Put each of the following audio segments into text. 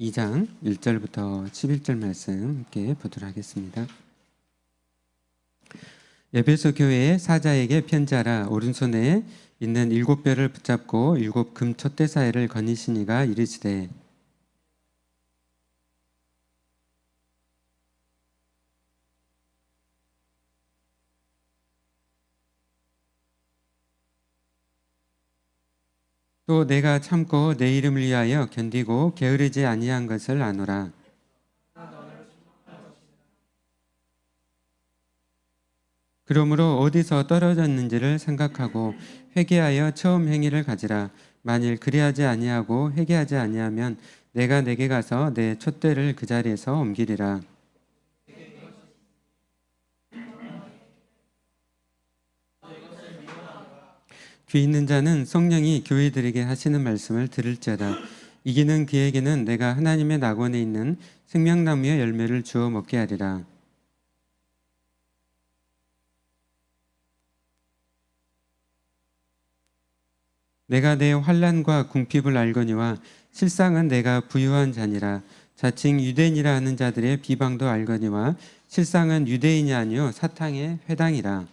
2장 1절부터 11절 말씀 함께 보도록 하겠습니다. 에베소 교회의 사자에게 편지하라. 오른손에 있는 7뼈를 붙잡고 7 금 촛대 사이를 거니시니가 이르시되 또 내가 참고 내 이름을 위하여 견디고 게으르지 아니한 것을 아노라. 그러므로 어디서 떨어졌는지를 생각하고 회개하여 처음 행위를 가지라. 만일 그리하지 아니하고 회개하지 아니하면 내가 내게 가서 내 촛대를 그 자리에서 옮기리라. 귀 있는 자는 성령이 교회들에게 하시는 말씀을 들을지어다. 이기는 그에게는 내가 하나님의 낙원에 있는 생명나무의 열매를 주어 먹게 하리라. 내가 내 환난과 궁핍을 알거니와 실상은 내가 부유한 자니라. 자칭 유대인이라 하는 자들의 비방도 알거니와 실상은 유대인이 아니요 사탕의 회당이라.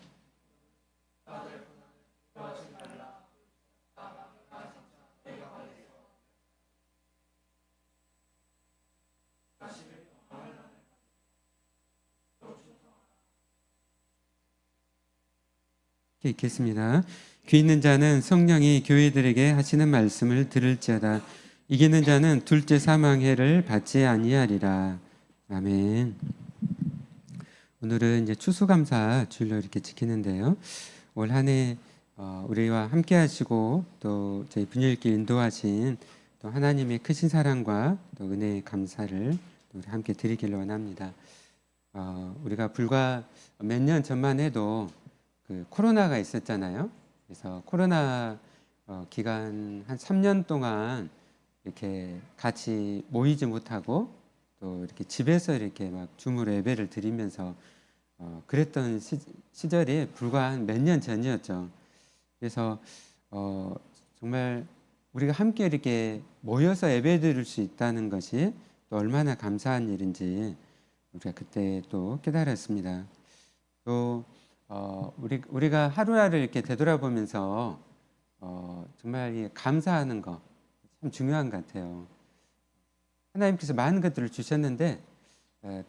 읽겠습니다. 귀 있는 자는 성령이 교회들에게 하시는 말씀을 들을지어다. 이기는 자는 둘째 사망해를 받지 아니하리라. 아멘. 오늘은 이제 추수감사 주일로 이렇게 지키는데요. 올 한해 우리와 함께 하시고 또 저희 분열길 인도하신 또 하나님의 크신 사랑과 또 은혜의 감사를 우리 함께 드리기를 원합니다. 우리가 불과 몇 년 전만 해도 그 코로나가 있었잖아요. 그래서 코로나 기간 한 3년 동안 이렇게 같이 모이지 못하고 또 이렇게 집에서 이렇게 막 줌으로 예배를 드리면서 그랬던 시절이 불과 한 몇 년 전이었죠. 그래서 정말 우리가 함께 이렇게 모여서 예배 드릴 수 있다는 것이 또 얼마나 감사한 일인지 우리가 그때 또 깨달았습니다. 또 우리가 하루하루 이렇게 되돌아보면서 정말 감사하는 거 참 중요한 것 같아요. 하나님께서 많은 것들을 주셨는데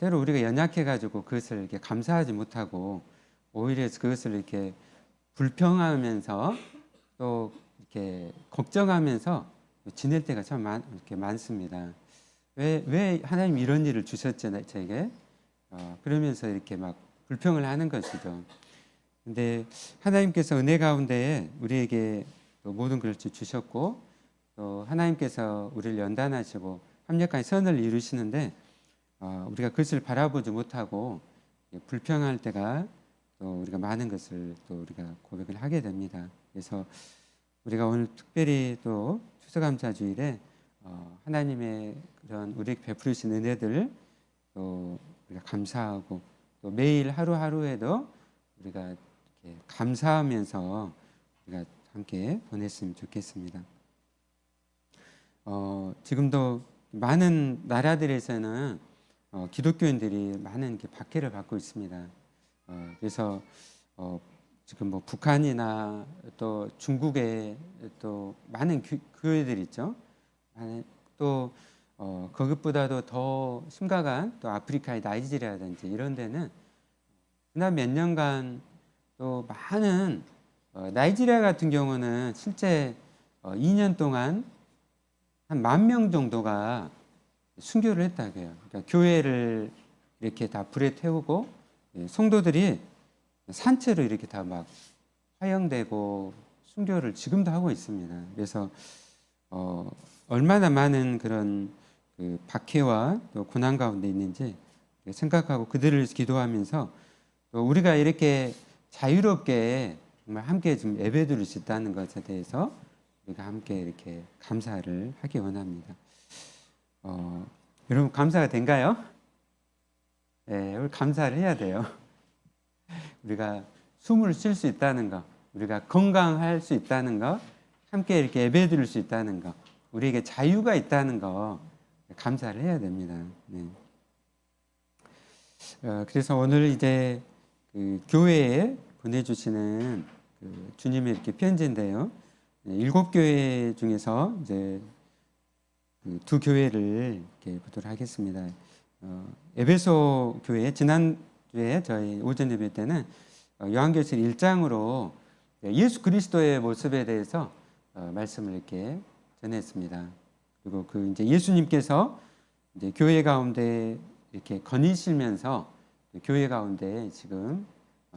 때로 우리가 연약해가지고 그것을 이렇게 감사하지 못하고 오히려 그것을 이렇게 불평하면서 또 이렇게 걱정하면서 지낼 때가 참 이렇게 많습니다. 왜 하나님 이런 일을 주셨잖아요, 저에게. 그러면서 이렇게 막 불평을 하는 것이죠. 근데 하나님께서 은혜 가운데 우리에게 모든 것을 주셨고 또 하나님께서 우리를 연단하시고 합력한 선을 이루시는데 우리가 그것을 바라보지 못하고 불평할 때가 또 우리가 많은 것을 또 우리가 고백을 하게 됩니다. 그래서 우리가 오늘 특별히 또 추수감사 주일에 하나님의 그런 우리에게 베푸르신 은혜들 또 우리가 감사하고 또 매일 하루하루에도 우리가 이렇게 감사하면서 우리가 함께 보냈으면 좋겠습니다. 지금도 많은 나라들에서는 기독교인들이 많은 이렇게 박해를 받고 있습니다. 그래서 지금 뭐 북한이나 또 중국에 또 많은 교회들 있죠. 또 그것보다도 더 심각한 또 아프리카의 나이지리아든지 이런 데는 지난 몇 년간 또 많은 나이지리아 같은 경우는 실제 2년 동안 한 10,000명 정도가 순교를 했다고 해요. 그러니까 교회를 이렇게 다 불에 태우고 성도들이 산채로 이렇게 다 막 화형되고 순교를 지금도 하고 있습니다. 그래서 얼마나 많은 그런 그 박해와 또 고난 가운데 있는지 생각하고 그들을 기도하면서 또 우리가 이렇게 자유롭게 정말 함께 좀 예배드릴 수 있다는 것에 대해서 우리가 함께 이렇게 감사를 하기 원합니다. 여러분 감사가 된가요? 네, 우리 감사를 해야 돼요. 우리가 숨을 쉴 수 있다는 것, 우리가 건강할 수 있다는 것, 함께 이렇게 예배드릴 수 있다는 것, 우리에게 자유가 있다는 것, 감사를 해야 됩니다. 네. 그래서 오늘 이제 그 교회에 보내주시는 그 주님의 이렇게 편지인데요. 7교회 중에서 이제 그두 교회를 이렇게 보도록 하겠습니다. 에베소 교회 지난주에 저희 오전 예배 때는 요한계시록 1장으로 예수 그리스도의 모습에 대해서 말씀을 이렇게 전했습니다. 그리고 그 이제 예수님께서 이제 교회 가운데 이렇게 거니시면서 교회 가운데 지금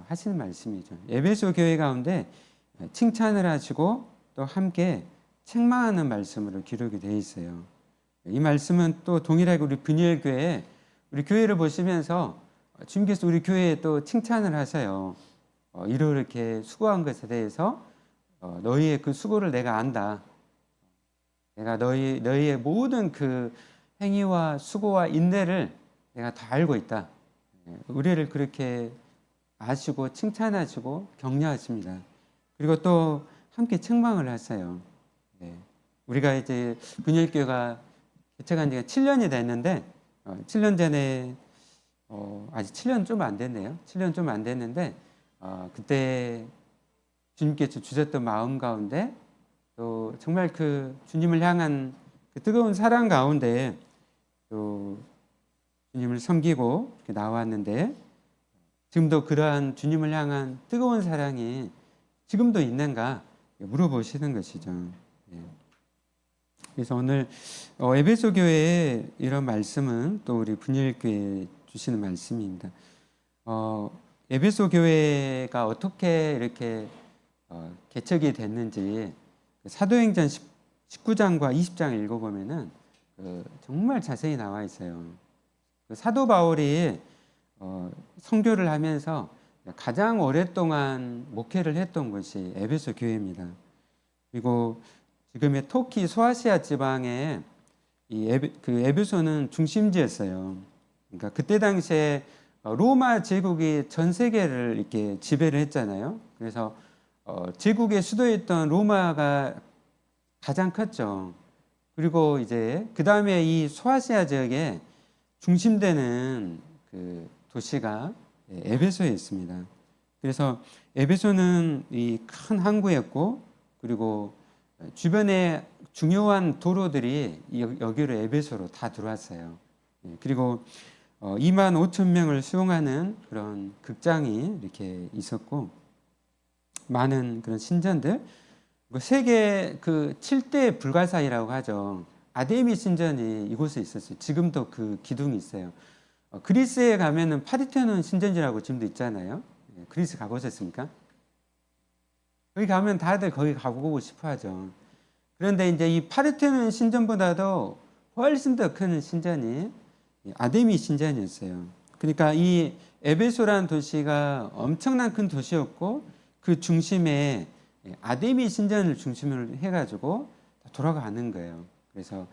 하시는 말씀이죠. 에베소 교회 가운데 칭찬을 하시고 또 함께 책망하는 말씀으로 기록이 되어 있어요. 이 말씀은 또 동일하게 우리 분열 교회, 우리 교회를 보시면서 주님께서 우리 교회에 또 칭찬을 하세요. 이렇게 수고한 것에 대해서 너희의 그 수고를 내가 안다. 내가 너희의 모든 그 행위와 수고와 인내를 내가 다 알고 있다. 우리를 그렇게 아시고 칭찬하시고 격려하십니다. 그리고 또 함께 책망을 하세요. 우리가 이제 분열교회가 개척한 지가 7년이 됐는데 7년 전에 아직 7년 좀 안 됐네요. 7년 좀 안 됐는데 그때 주님께서 주셨던 마음 가운데 또 정말 그 주님을 향한 그 뜨거운 사랑 가운데 또 주님을 섬기고 이렇게 나왔는데 지금도 그러한 주님을 향한 뜨거운 사랑이 지금도 있는가 물어보시는 것이죠. 그래서 오늘 에베소 교회의 이런 말씀은 또 우리 분열교회에 주시는 말씀입니다. 에베소 교회가 어떻게 이렇게 개척이 됐는지 사도행전 19장과 20장을 읽어보면은 정말 자세히 나와 있어요. 사도 바울이 선교를 하면서 가장 오랫동안 목회를 했던 곳이 에베소 교회입니다. 그리고 지금의 터키 소아시아 지방에 그 에베소는 중심지였어요. 그러니까 그때 당시에 로마 제국이 전 세계를 이렇게 지배를 했잖아요. 그래서 제국의 수도였던 로마가 가장 컸죠. 그리고 이제 그 다음에 이 소아시아 지역에 중심되는 그 도시가 에베소에 있습니다. 그래서 에베소는 이 큰 항구였고 그리고 주변에 중요한 도로들이 여기로 에베소로 다 들어왔어요. 그리고 2만 5천 명을 수용하는 그런 극장이 이렇게 있었고 많은 그런 신전들 세계 그 7대 불가사이라고 하죠. 아데미 신전이 이곳에 있었어요. 지금도 그 기둥이 있어요. 그리스에 가면은 파르테논 신전이라고 지금도 있잖아요. 그리스 가보셨습니까? 거기 가면 다들 거기 가보고 싶어 하죠. 그런데 이제 이 파르테논 신전보다도 훨씬 더 큰 신전이 아데미 신전이었어요. 그러니까 이 에베소라는 도시가 엄청난 큰 도시였고 그 중심에 아데미 신전을 중심으로 해가지고 돌아가는 거예요. 그래서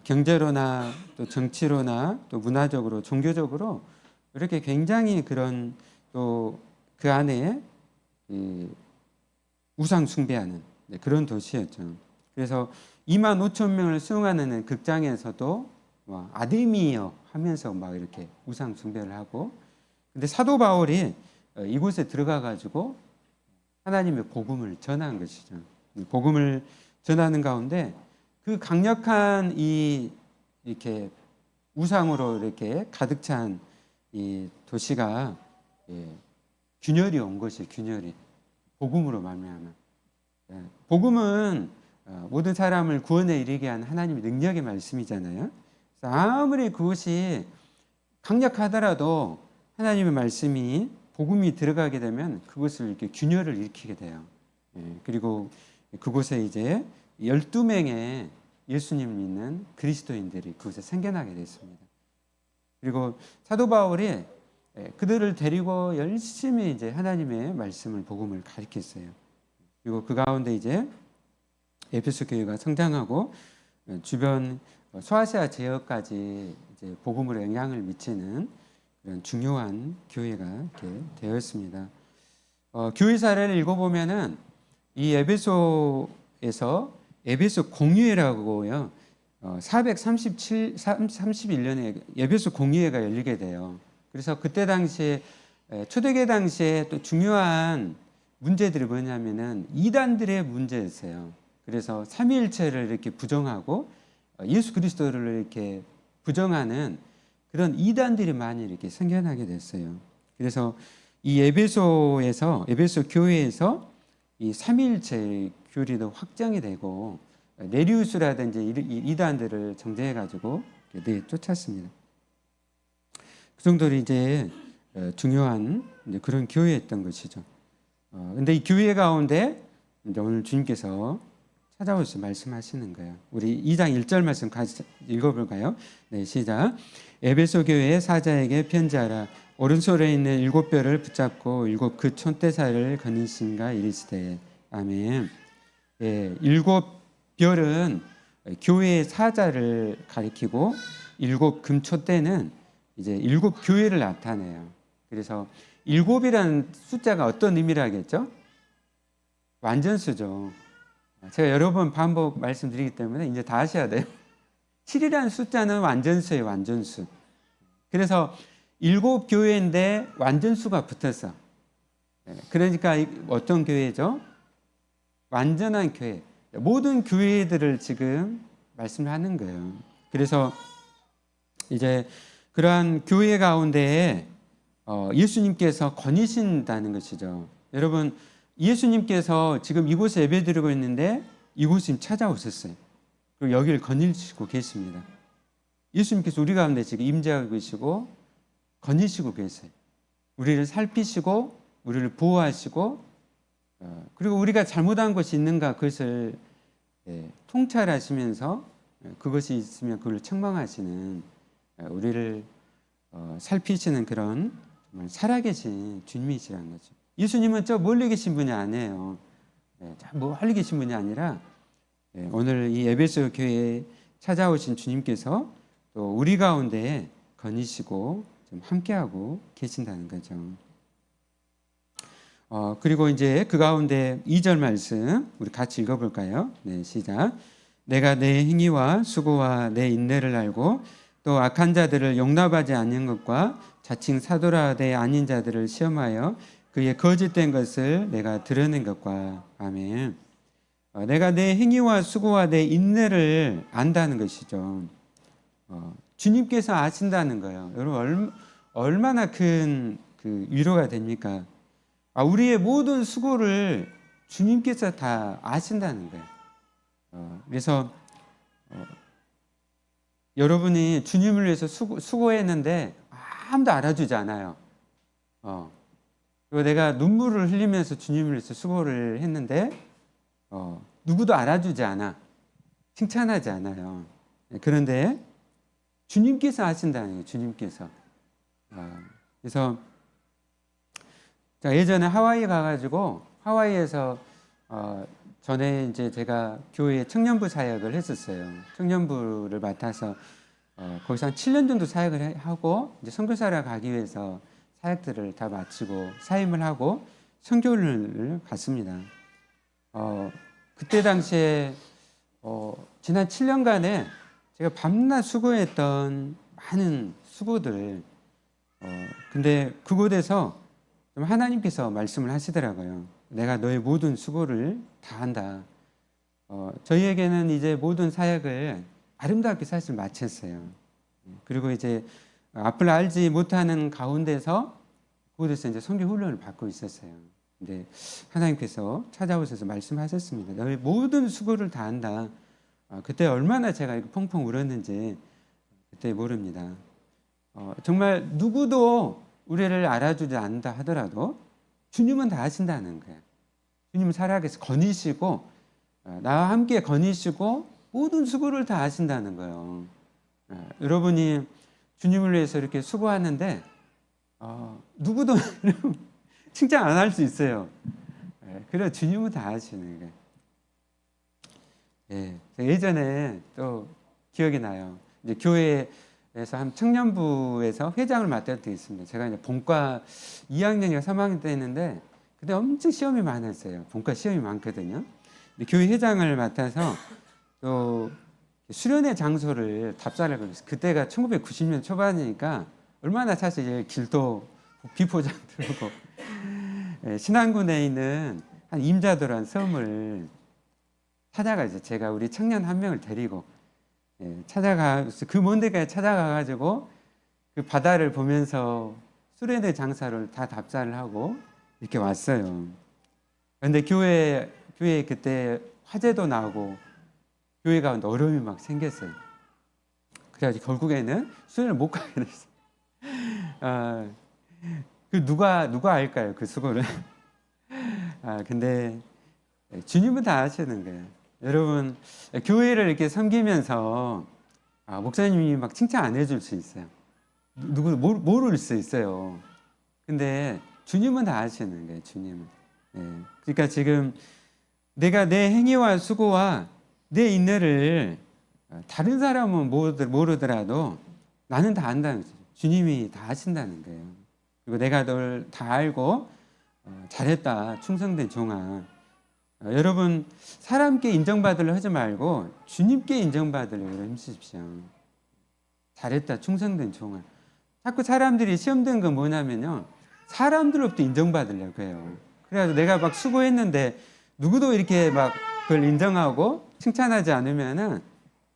경제로나 또 정치로나 또 문화적으로 종교적으로 이렇게 굉장히 그런 또 그 안에 우상 숭배하는 그런 도시였죠. 그래서 2만 5천 명을 수용하는 극장에서도 아데미여 하면서 막 이렇게 우상 숭배를 하고 근데 사도 바울이 이곳에 들어가 가지고 하나님의 복음을 전한 것이죠. 복음을 전하는 가운데 그 강력한 이 이렇게 우상으로 이렇게 가득 찬 이 도시가 균열이 온 것이 균열이 복음으로 말미암아. 복음은 모든 사람을 구원에 이르게 한 하나님의 능력의 말씀이잖아요. 그래서 아무리 그것이 강력하더라도 하나님의 말씀이 복음이 들어가게 되면 그것을 이렇게 균열을 일으키게 돼요. 그리고 그곳에 이제 12명의 예수님을 믿는 그리스도인들이 그곳에 생겨나게 됐습니다. 그리고 사도 바울이 그들을 데리고 열심히 이제 하나님의 말씀을 복음을 가르쳤어요. 그리고 그 가운데 이제 에베소 교회가 성장하고 주변 소아시아 지역까지 이제 복음으로 영향을 미치는 그런 중요한 교회가 이렇게 되었습니다. 교회 사례를 읽어보면은 이 에베소에서 에베소 공회라고요. 431년에 에베소 공의회가 열리게 돼요. 그래서 그때 당시에 초대교회 당시에 또 중요한 문제들이 뭐냐면은 이단들의 문제였어요. 그래서 삼위일체를 이렇게 부정하고 예수 그리스도를 이렇게 부정하는 그런 이단들이 많이 이렇게 생겨나게 됐어요. 그래서 이 에베소 교회에서 이 삼위일체 교리도 확장이 되고 네리우스라든지 이단들을 정죄해 가지고 내쫓았습니다. 그 정도로 이제 중요한 그런 교회였던 것이죠. 근데 이 교회 가운데 이제 오늘 주님께서 찾아오셔서 말씀하시는 거예요. 우리 2장 1절 말씀 같이 읽어볼까요? 네, 시작. 에베소 교회의 사자에게 편지하라. 오른손에 있는 7 별을 붙잡고 7 촛대사를 거니신가 이르시되. 아멘. 예, 7별은 교회의 사자를 가리키고 7 금촛대는 이제 7 교회를 나타내요. 그래서 7이라는 숫자가 어떤 의미를 하겠죠? 완전수죠. 제가 여러 번 반복 말씀드리기 때문에 이제 다 하셔야 돼요. 7이라는 숫자는 완전수예요, 완전수. 그래서 7 교회인데 완전수가 붙었어. 그러니까 어떤 교회죠? 완전한 교회. 모든 교회들을 지금 말씀을 하는 거예요. 그래서 이제 그러한 교회 가운데에 예수님께서 거니신다는 것이죠. 여러분, 예수님께서 지금 이곳에 예배드리고 있는데 이곳에 찾아오셨어요. 그리고 여기를 거니시고 계십니다. 예수님께서 우리 가운데 지금 임재하고 계시고 거니시고 계세요. 우리를 살피시고 우리를 보호하시고 그리고 우리가 잘못한 것이 있는가 그것을 통찰하시면서 그것이 있으면 그걸 책망하시는 우리를 살피시는 그런 정말 살아계신 주님이시라는 거죠. 예수님은 저 멀리 계신 분이 아니에요. 멀리 계신 분이 아니라 오늘 이 에베소 교회에 찾아오신 주님께서 또 우리 가운데 거니시고 좀 함께하고 계신다는 거죠. 그리고 이제 그 가운데 2절 말씀 우리 같이 읽어볼까요? 네, 시작. 내가 내 행위와 수고와 내 인내를 알고 또 악한 자들을 용납하지 않는 것과 자칭 사도라되 아닌 자들을 시험하여 그의 거짓된 것을 내가 드러낸 것과. 아멘. 내가 내 행위와 수고와 내 인내를 안다는 것이죠. 주님께서 아신다는 거예요. 여러분 얼마나 큰 그 위로가 됩니까? 우리의 모든 수고를 주님께서 다 아신다는 거예요. 그래서 여러분이 주님을 위해서 수고했는데 아무도 알아주지 않아요. 그리고 내가 눈물을 흘리면서 주님을 위해서 수고를 했는데 누구도 알아주지 않아. 칭찬하지 않아요. 그런데 주님께서 하신다는 거예요. 주님께서. 그래서 예전에 하와이 가가지고 하와이에서 전에 이제 제가 교회 청년부 사역을 했었어요. 청년부를 맡아서 거기서 한 7년 정도 사역을 하고 이제 선교사를 가기 위해서 사역들을 다 마치고 사임을 하고 선교를 갔습니다. 그때 당시에 지난 7년간에 제가 밤낮 수고했던 많은 수고들 근데 그곳에서 좀 하나님께서 말씀을 하시더라고요. 내가 너의 모든 수고를 다 한다. 저희에게는 이제 모든 사역을 아름답게 사실 마쳤어요. 그리고 이제 앞을 알지 못하는 가운데서 그곳에서 이제 선교 훈련을 받고 있었어요. 근데 하나님께서 찾아오셔서 말씀하셨습니다. 너의 모든 수고를 다 한다. 그때 얼마나 제가 이렇게 펑펑 울었는지 그때 모릅니다. 정말 누구도 우리를 알아주지 않는다 하더라도 주님은 다 하신다는 거예요. 주님은 살아계셔서 거니시고 나와 함께 거니시고 모든 수고를 다 하신다는 거예요. 여러분이 주님을 위해서 이렇게 수고하는데 누구도 칭찬 안 할 수 있어요. 그래 주님은 다 하시는 거예요. 예전에 또 기억이 나요. 이제 교회에서 한 청년부에서 회장을 맡을 때 있습니다. 제가 이제 본과 2학년이나 3학년 때 했는데 그때 엄청 시험이 많았어요. 본과 시험이 많거든요. 근데 교회 회장을 맡아서 또 수련회 장소를 답사를 하면서 그때가 1990년 초반이니까 얼마나 사실 길도 비포장 들고 신안군에 있는 한 임자도란 섬을 찾아가서 제가 우리 청년 한 명을 데리고 찾아가서 그 먼 데까지 찾아가가지고 그 바다를 보면서 수련회 장사를 다 답사를 하고 이렇게 왔어요. 그런데 교회 그때 화재도 나고 교회 가운데 어려움이 막 생겼어요. 그래가지고 결국에는 수련을 못 가게 됐어요. 그 누가 알까요? 그 수고를. 근데 주님은 다 아시는 거예요. 여러분, 교회를 이렇게 섬기면서 목사님이 막 칭찬 안 해줄 수 있어요. 누구 모를 수 있어요. 근데 주님은 다 아시는 거예요. 주님은. 그러니까 지금 내가 내 행위와 수고와 내 인내를 다른 사람은 모르더라도 나는 다 안다는 거죠. 주님이 다 아신다는 거예요. 그리고 내가 널 다 알고 잘했다, 충성된 종아. 여러분, 사람께 인정받으려 하지 말고 주님께 인정받으려고 힘쓰십시오. 잘했다, 충성된 종아. 자꾸 사람들이 시험된 건 뭐냐면요, 사람들로부터 인정받으려고 해요. 그래서 내가 막 수고했는데 누구도 이렇게 막 그걸 인정하고 칭찬하지 않으면은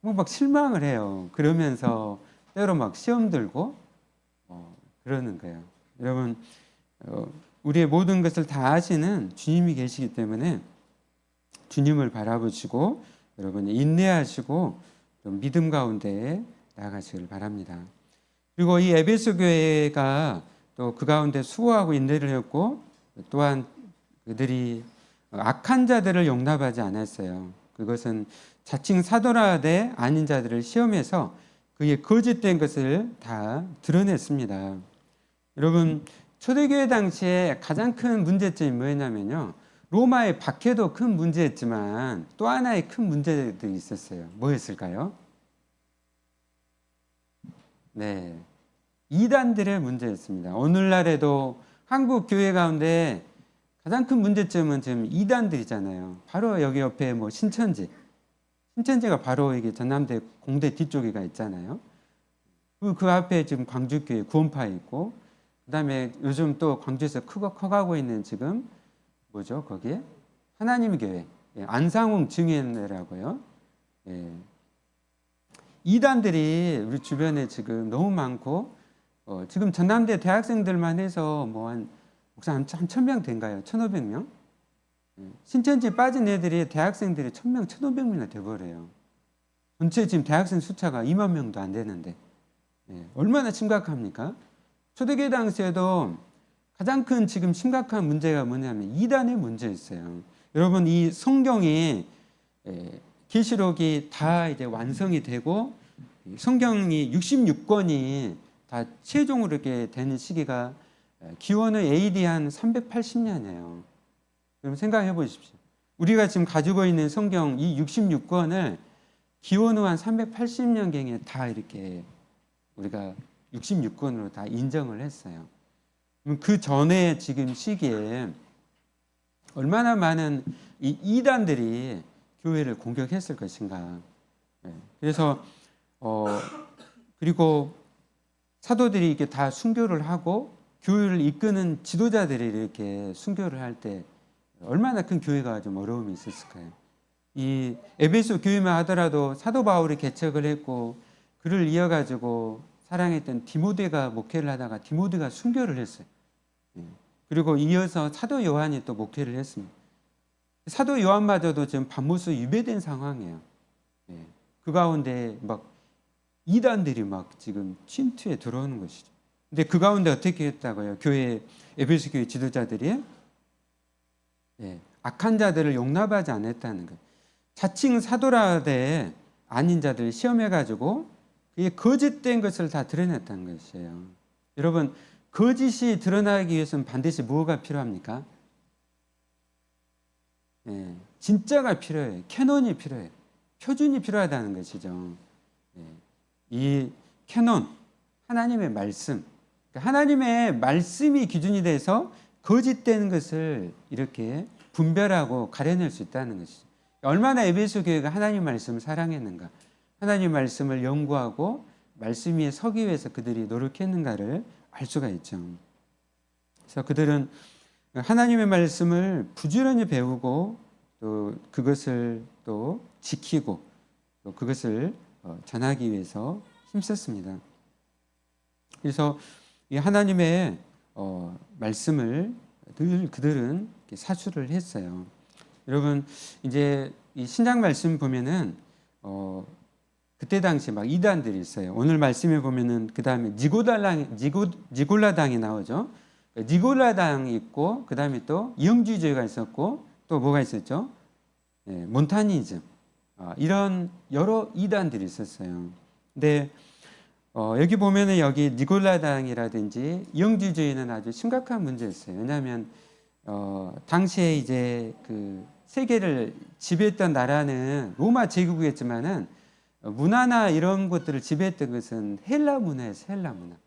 막 실망을 해요. 그러면서 때로 막 시험 들고 그러는 거예요. 여러분, 우리의 모든 것을 다 아시는 주님이 계시기 때문에 주님을 바라보시고 여러분 인내하시고 믿음 가운데 나아가시길 바랍니다. 그리고 이 에베소 교회가 또 그 가운데 수고하고 인내를 했고 또한 그들이 악한 자들을 용납하지 않았어요. 그것은 자칭 사도라되 아닌 자들을 시험해서 그의 거짓된 것을 다 드러냈습니다. 여러분, 초대교회 당시에 가장 큰 문제점이 뭐였냐면요, 로마의 박해도 큰 문제였지만 또 하나의 큰 문제들이 있었어요. 뭐였을까요? 네, 이단들의 문제였습니다. 오늘날에도 한국 교회 가운데 가장 큰 문제점은 지금 이단들이잖아요. 바로 여기 옆에 뭐 신천지가 바로 이게 전남대 공대 뒤쪽에가 있잖아요. 그 앞에 지금 광주교회 구원파 있고, 그다음에 요즘 또 광주에서 커가고 있는 지금 뭐죠? 거기에 하나님 교회 안상홍 증인회라고요. 이단들이 우리 주변에 지금 너무 많고, 지금 전남대 대학생들만 해서 뭐 한 1,000명 된가요? 1,500명? 신천지 빠진 애들이 대학생들이 1,000명, 1,500명이나 돼버려요. 전체 지금 대학생 숫자가 2만 명도 안 되는데 얼마나 심각합니까? 초대교회 당시에도 가장 큰 지금 심각한 문제가 뭐냐면 이단의 문제였어요. 여러분, 이 성경이 계시록이 다 이제 완성이 되고 성경이 66권이 다 최종으로 이렇게 되는 시기가 기원은 AD 한 380년이에요. 그럼 생각해 보십시오. 우리가 지금 가지고 있는 성경 이 66권을 기원 후 한 380년경에 다 이렇게 우리가 66권으로 다 인정을 했어요. 그럼 그 전에 지금 시기에 얼마나 많은 이 이단들이 교회를 공격했을 것인가. 그래서 그리고 사도들이 이렇게 다 순교를 하고 교회를 이끄는 지도자들이 이렇게 순교를 할 때 얼마나 큰 교회가 좀 어려움이 있었을까요? 이 에베소 교회만 하더라도 사도 바울이 개척을 했고 그를 이어가지고 사랑했던 디모데가 목회를 하다가 디모데가 순교를 했어요. 그리고 이어서 사도 요한이 또 목회를 했습니다. 사도 요한마저도 지금 반모수 유배된 상황이에요. 그 가운데 막 이단들이 막 지금 침투에 들어오는 것이죠. 근데 그 가운데 어떻게 했다고요? 에베소 교회 지도자들이 악한 자들을 용납하지 않았다는 거예요. 자칭 사도라되 아닌 자들을 시험해가지고 그게 거짓된 것을 다 드러냈다는 것이에요. 여러분, 거짓이 드러나기 위해서는 반드시 뭐가 필요합니까? 진짜가 필요해요. 캐논이 필요해요. 표준이 필요하다는 것이죠. 이 캐논, 하나님의 말씀, 하나님의 말씀이 기준이 돼서 거짓된 것을 이렇게 분별하고 가려낼 수 있다는 것이죠. 얼마나 에베소 교회가 하나님 말씀을 사랑했는가. 하나님의 말씀을 연구하고 말씀 위에 서기 위해서 그들이 노력했는가를 알 수가 있죠. 그래서 그들은 하나님의 말씀을 부지런히 배우고 또 그것을 또 지키고 또 그것을 전하기 위해서 힘썼습니다. 그래서 이 하나님의 말씀을 늘 그들은 사수를 했어요. 여러분 이제 이 신약 말씀 보면은 그때 당시 막 이단들이 있어요. 오늘 말씀에 보면은 그 다음에 니골라당이 나오죠. 니골라당이 있고 그 다음에 또 영주주의가 있었고 또 뭐가 있었죠? 몬타니즘 이런 여러 이단들이 있었어요. 근데 여기 보면은 여기 니골라당이라든지 영주주의는 아주 심각한 문제였어요. 왜냐하면 당시에 이제 그 세계를 지배했던 나라는 로마 제국이었지만은 문화나 이런 것들을 지배했던 것은 헬라 문화였어요. 헬라 문화,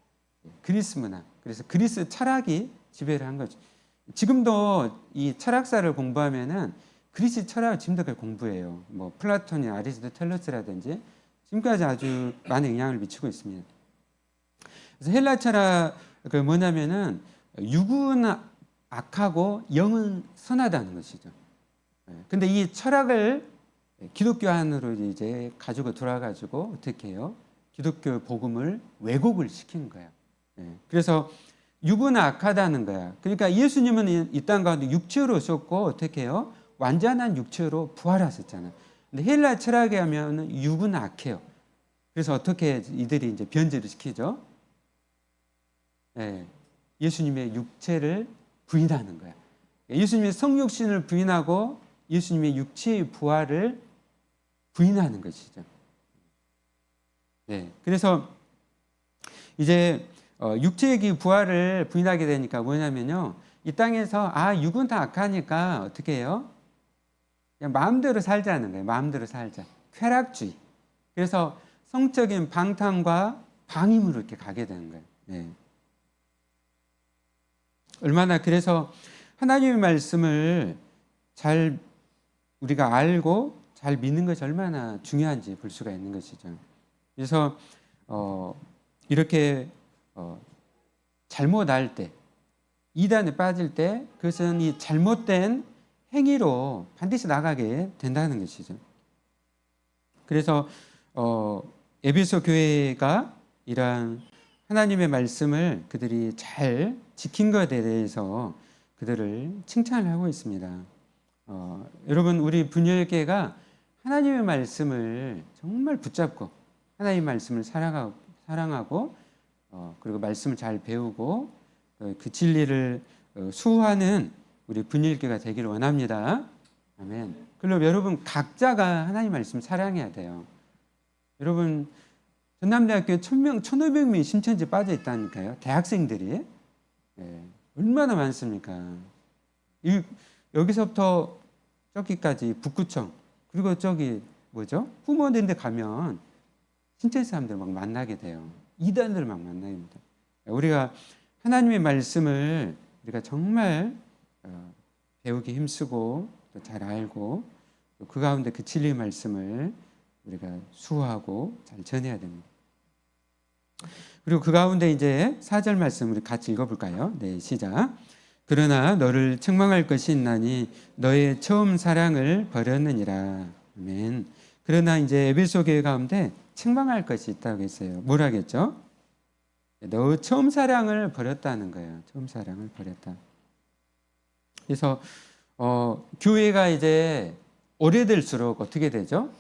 그리스 문화. 그래서 그리스 철학이 지배를 한 거죠. 지금도 이 철학사를 공부하면은 그리스 철학을 지금도 공부해요. 뭐 플라톤이 아리스토텔레스라든지 지금까지 아주 많은 영향을 미치고 있습니다. 그래서 헬라 철학은 뭐냐면은 육은 악하고 영은 선하다는 것이죠. 근데 이 철학을 기독교 안으로 이제 가지고 들어와가지고 어떻게 해요? 기독교 복음을 왜곡을 시킨 거야. 그래서 육은 악하다는 거야. 그러니까 예수님은 이 땅 가운데 육체로 오셨고 어떻게 해요? 완전한 육체로 부활하셨잖아. 근데 헬라 철학에 하면 육은 악해요. 그래서 어떻게 이들이 이제 변제를 시키죠? 예수님의 육체를 부인하는 거야. 예수님의 성육신을 부인하고 예수님의 육체의 부활을 부인하는 것이죠. 그래서 이제 육체의 부활을 부인하게 되니까 뭐냐면요, 이 땅에서 육은 다 악하니까 어떻게 해요? 그냥 마음대로 살자는 거예요. 마음대로 살자. 쾌락주의. 그래서 성적인 방탕과 방임으로 이렇게 가게 되는 거예요. 얼마나 그래서 하나님의 말씀을 잘 우리가 알고 잘 믿는 것이 얼마나 중요한지 볼 수가 있는 것이죠. 그래서 이렇게 잘못 알 때, 이단에 빠질 때 그것은 이 잘못된 행위로 반드시 나가게 된다는 것이죠. 그래서 에베소 교회가 이러한 하나님의 말씀을 그들이 잘 지킨 것에 대해서 그들을 칭찬을 하고 있습니다. 여러분 우리 분열교회가 하나님의 말씀을 정말 붙잡고 하나님의 말씀을 사랑하고 그리고 말씀을 잘 배우고 그 진리를 수호하는 우리 분열교회가 되기를 원합니다. 아멘. 그리고 여러분 각자가 하나님의 말씀을 사랑해야 돼요. 여러분 전남대학교에 1,000명, 1,500명이 신천지에 빠져 있다니까요. 대학생들이. 얼마나 많습니까? 여기서부터 저기까지 북구청 그리고 저기 뭐죠? 후모대인데 가면 신천지 사람들 막 만나게 돼요. 이단들 막 만나게 됩니다. 우리가 하나님의 말씀을 우리가 정말 배우기 힘쓰고 또 잘 알고 또 그 가운데 그 진리의 말씀을 우리가 수호하고 잘 전해야 됩니다. 그리고 그 가운데 이제 4절 말씀 우리 같이 읽어볼까요? 네, 시작. 그러나 너를 책망할 것이 있나니 너의 처음 사랑을 버렸느니라. 아멘. 그러나 이제 에베소 교회 가운데 책망할 것이 있다고 했어요. 뭐라겠죠? 너 처음 사랑을 버렸다는 거예요. 처음 사랑을 버렸다. 그래서 교회가 이제 오래될수록 어떻게 되죠?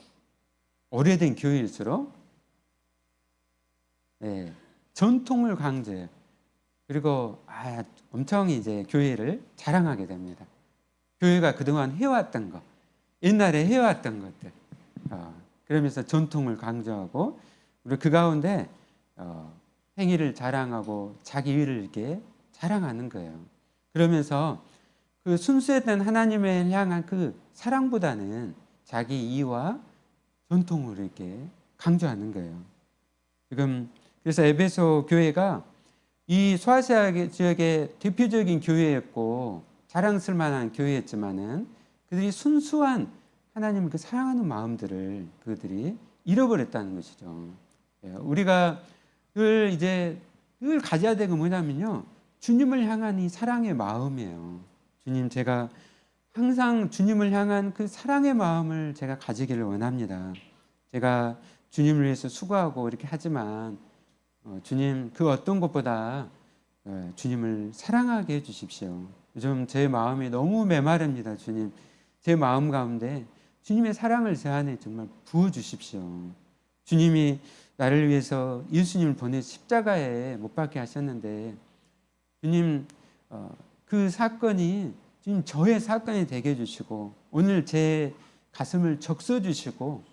오래된 교회일수록 전통을 강조해요. 그리고 엄청 이제 교회를 자랑하게 됩니다. 교회가 그동안 해왔던 것, 옛날에 해왔던 것들, 그러면서 전통을 강조하고 그리고 그 가운데 행위를 자랑하고 자기 의를 이렇게 자랑하는 거예요. 그러면서 그 순수했던 하나님을 향한 그 사랑보다는 자기 이와 전통을 이렇게 강조하는 거예요. 지금 그래서 에베소 교회가 이 소아시아 지역의 대표적인 교회였고 자랑스러울 만한 교회였지만은 그들이 순수한 하나님을 그 사랑하는 마음들을 그들이 잃어버렸다는 것이죠. 우리가 늘 가져야 되는 건 뭐냐면요, 주님을 향한 이 사랑의 마음이에요. 주님, 제가 항상 주님을 향한 그 사랑의 마음을 제가 가지기를 원합니다. 제가 주님을 위해서 수고하고 이렇게 하지만 주님, 그 어떤 것보다 주님을 사랑하게 해주십시오. 요즘 제 마음이 너무 메마릅니다. 주님, 제 마음 가운데 주님의 사랑을 제 안에 정말 부어주십시오. 주님이 나를 위해서 예수님을 보내 십자가에 못 박게 하셨는데, 주님, 그 사건이 주님 저의 사건이 되게 해주시고, 오늘 제 가슴을 적셔주시고,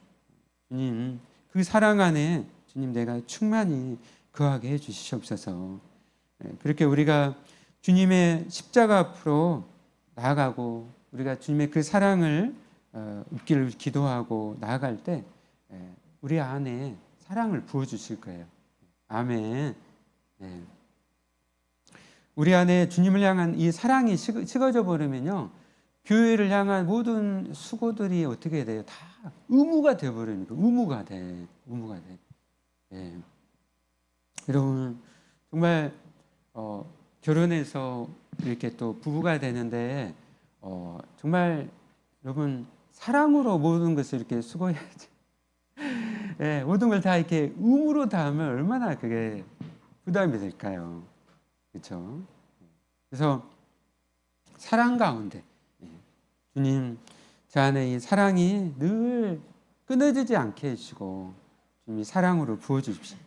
주님 그 사랑 안에 주님 내가 충만히 거하게 해주시옵소서. 그렇게 우리가 주님의 십자가 앞으로 나아가고, 우리가 주님의 그 사랑을 입기를 기도하고 나아갈 때 우리 안에 사랑을 부어주실 거예요. 아멘. 우리 안에 주님을 향한 이 사랑이 식어져 버리면요, 교회를 향한 모든 수고들이 어떻게 돼요? 다 의무가 되어버립니다. 의무가 돼. 여러분, 정말 결혼해서 이렇게 또 부부가 되는데 정말 여러분, 사랑으로 모든 것을 이렇게 수고해야지. 모든 걸 다 이렇게 의무로 다 하면 얼마나 그게 부담이 될까요? 그렇죠? 그래서 사랑 가운데 주님, 저 안에 이 사랑이 늘 끊어지지 않게 해주시고 주님이 사랑으로 부어주십시오.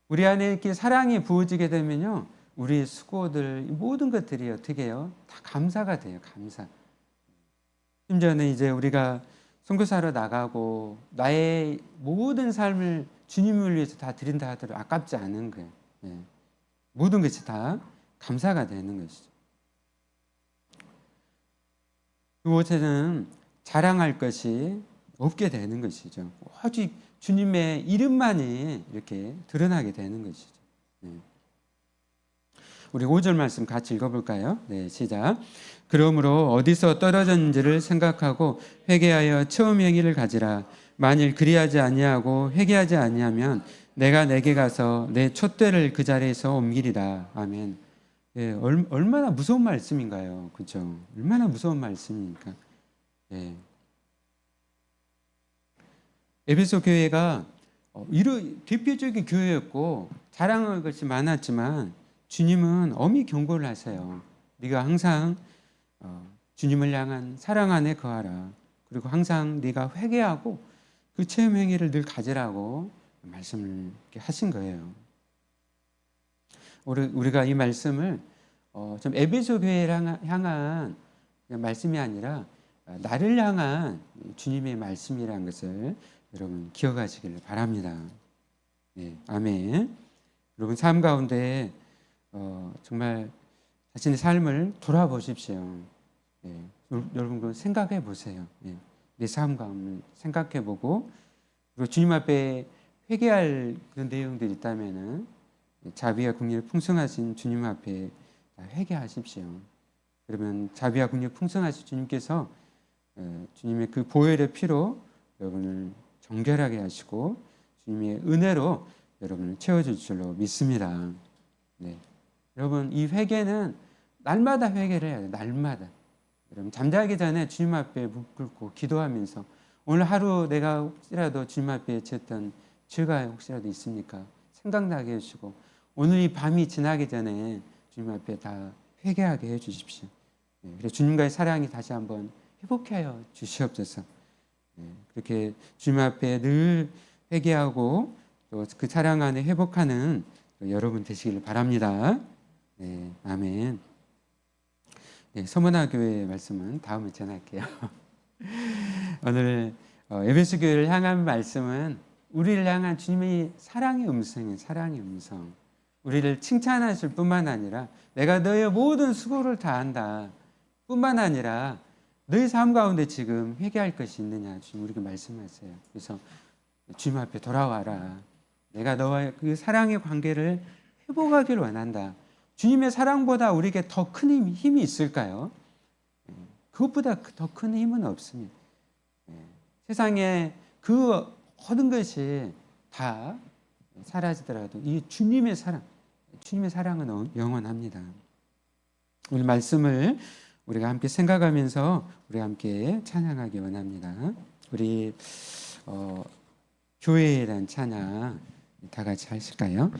우리 안에 이렇게 사랑이 부어지게 되면요, 우리의 수고들 모든 것들이 어떻게 해요? 다 감사가 돼요. 감사. 심지어는 이제 우리가 선교사로 나가고 나의 모든 삶을 주님을 위해서 다 드린다 하더라도 아깝지 않은 거예요. 모든 것이 다 감사가 되는 것이죠. 그곳에는 자랑할 것이 없게 되는 것이죠. 오직 주님의 이름만이 이렇게 드러나게 되는 것이죠. 우리 5절 말씀 같이 읽어볼까요? 네, 시작. 그러므로 어디서 떨어졌는지를 생각하고 회개하여 처음 행위를 가지라. 만일 그리하지 아니하고 회개하지 아니하면 내가 내게 가서 내 촛대를 그 자리에서 옮기리라. 아멘. 얼마나 무서운 말씀인가요? 그렇죠? 얼마나 무서운 말씀입니까? 에베소 교회가 이런 대표적인 교회였고 자랑할 것이 많았지만 주님은 엄히 경고를 하세요. 네가 항상 주님을 향한 사랑 안에 거하라. 그리고 항상 네가 회개하고 그 체험 행위를 늘 가지라고 말씀을 이렇게 하신 거예요. 우리가 이 말씀을 좀 에베소 교회를 향한 말씀이 아니라 나를 향한 주님의 말씀이라는 것을 여러분 기억하시기를 바랍니다. 아멘. 여러분 삶 가운데 정말 자신의 삶을 돌아보십시오. 여러분 그 생각해 보세요. 내 삶 가운데 생각해 보고, 그리고 주님 앞에 회개할 그런 내용들이 있다면은 자비와 긍휼 풍성하신 주님 앞에 회개하십시오. 그러면 자비와 긍휼 풍성하신 주님께서 주님의 그 보혈의 피로 여러분을 정결하게 하시고 주님의 은혜로 여러분을 채워줄 줄로 믿습니다. 여러분, 이 회개는 날마다 회개를 해야 돼요. 날마다. 여러분 잠자기 전에 주님 앞에 무릎 꿇고 기도하면서 오늘 하루 내가 혹시라도 주님 앞에 지었던 죄가 혹시라도 있습니까? 생각나게 해주시고 오늘 이 밤이 지나기 전에 주님 앞에 다 회개하게 해주십시오. 그래서 주님과의 사랑이 다시 한번 회복하여 주시옵소서. 그렇게 주님 앞에 늘 회개하고 또 그 사랑 안에 회복하는 여러분 되시기를 바랍니다. 아멘. 서문화 교회의 말씀은 다음에 전할게요. 오늘 에베소 교회를 향한 말씀은 우리를 향한 주님의 사랑의 음성이에요. 사랑의 음성. 우리를 칭찬하실 뿐만 아니라 내가 너의 모든 수고를 다한다 뿐만 아니라 너의 삶 가운데 지금 회개할 것이 있느냐 주님 우리에게 말씀하세요. 그래서 주님 앞에 돌아와라. 내가 너와의 그 사랑의 관계를 회복하기를 원한다. 주님의 사랑보다 우리에게 더 큰 힘이 있을까요? 그것보다 더 큰 힘은 없습니다. 세상에 그 모든 것이 다 사라지더라도 이 주님의 사랑은 영원합니다. 오늘 말씀을 우리가 함께 생각하면서 우리 함께 찬양하기 원합니다. 우리 교회에 대한 찬양 다 같이 하실까요?